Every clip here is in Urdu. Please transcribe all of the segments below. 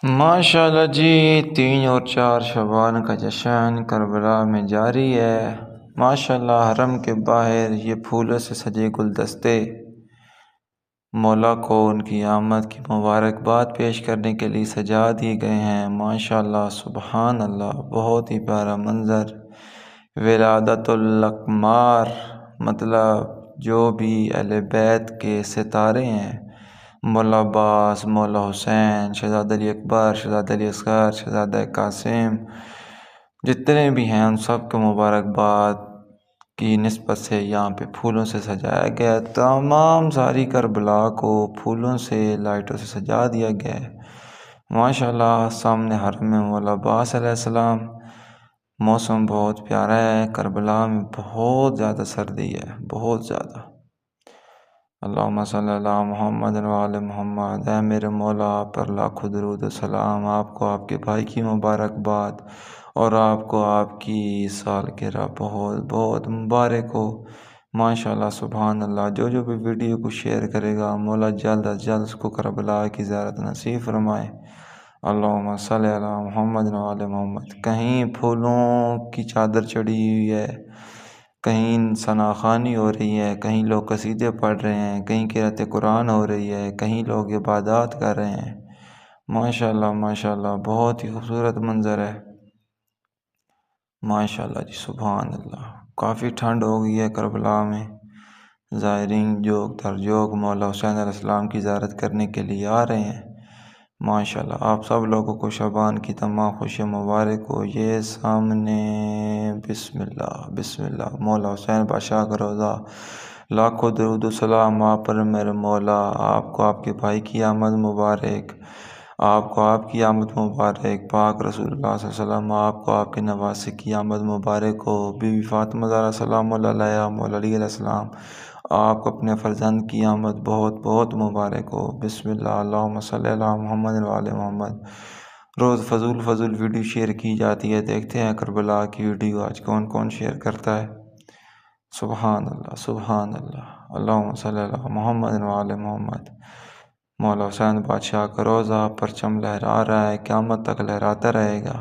ماشاءاللہ جی، 3 اور 4 شعبان کا جشن کربلا میں جاری ہے۔ ماشاءاللہ حرم کے باہر یہ پھولوں سے سجے گلدستے مولا کو ان کی آمد کی مبارکباد پیش کرنے کے لیے سجا دیے گئے ہیں۔ ماشاءاللہ سبحان اللہ، بہت ہی پیارا منظر۔ ولادت الاقمار مطلب جو بھی اہل بیت کے ستارے ہیں، مولا عباس، مولا حسین، شہزادہ علی اکبر، شہزادہ علی اصغر، شہزادہ قاسم، جتنے بھی ہیں ان سب کو مبارکباد کی نسبت سے یہاں پہ پھولوں سے سجایا گیا ہے۔ تمام ساری کربلا کو پھولوں سے، لائٹوں سے سجا دیا گیا ہے۔ ماشاءاللہ سامنے حرم میں مولا عباس علیہ السلام۔ موسم بہت پیارا ہے، کربلا میں بہت زیادہ سردی ہے، بہت زیادہ۔ اللہم صلی اللہ محمد وعلی محمد۔ اے میرے مولا، آپ پر لاکھوں درود و سلام، آپ کو آپ کے بھائی کی مبارکباد اور آپ کو آپ کی سالگرہ بہت بہت مبارک ہو۔ ماشاءاللہ سبحان اللہ، جو بھی ویڈیو کو شیئر کرے گا، مولا جلد از جلد اس کو کربلا کی زیارت نصیب فرمائے۔ اللہم صلی اللہ محمد وعلی محمد۔ کہیں پھولوں کی چادر چڑھی ہوئی ہے، کہیں ثنا خوانی ہو رہی ہے، کہیں لوگ قصیدے پڑھ رہے ہیں، کہیں قرأت قرآن ہو رہی ہے، کہیں لوگ عبادات کر رہے ہیں۔ ماشاءاللہ ماشاءاللہ، بہت ہی خوبصورت منظر ہے۔ ماشاءاللہ جی سبحان اللہ۔ کافی ٹھنڈ ہو گئی ہے کربلا میں۔ زائرین جوگ در جوگ مولا حسین علیہ السلام کی زیارت کرنے کے لیے آ رہے ہیں۔ ماشاءاللہ آپ سب لوگوں کو شعبان کی تمام خوشی مبارک ہو۔ یہ سامنے بسم اللہ بسم اللہ مولا حسین بادشاہ کا روضہ۔ لاکھوں درود و سلام آپ پر میرے مولا، آپ کو آپ کے بھائی کی آمد مبارک، آپ کو آپ کی آمد مبارک۔ پاک رسول اللہ صلی اللہ علیہ وسلم، آپ کو آپ کے نواسے کی آمد مبارک ہو۔ بی بی فاطمہ زہرا سلام اللہ علیہا، مولا علی علیہ السلام، آپ کو اپنے فرزند کی آمد بہت بہت مبارک ہو۔ بسم اللہ، اللہم صلی اللہ محمد وعلی محمد۔ روز فضول ویڈیو شیئر کی جاتی ہے، دیکھتے ہیں کربلا کی ویڈیو آج کون کون شیئر کرتا ہے۔ سبحان اللہ سبحان اللہ، اللہم صلی اللہ محمد وعلی محمد۔ مولا حسین بادشاہ کا روضہ، پرچم لہرا رہا ہے، قیامت تک لہراتا رہے گا۔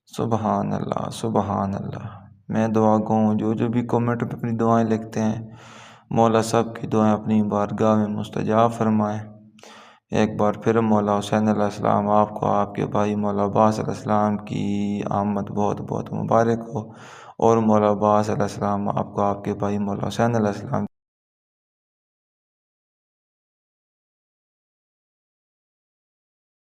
سبحان اللہ سبحان اللہ۔ میں دعا گو ہوں، جو بھی کومنٹ پہ اپنی دعائیں لکھتے ہیں، مولا سب کی دعائیں اپنی بارگاہ میں مستجاب فرمائیں۔ ایک بار پھر مولا حسین علیہ السلام، آپ کو آپ کے بھائی مولا عباس علیہ السلام کی آمد بہت بہت مبارک ہو، اور مولا عباس علیہ السلام، آپ کو آپ کے بھائی مولا حسین علیہ السلام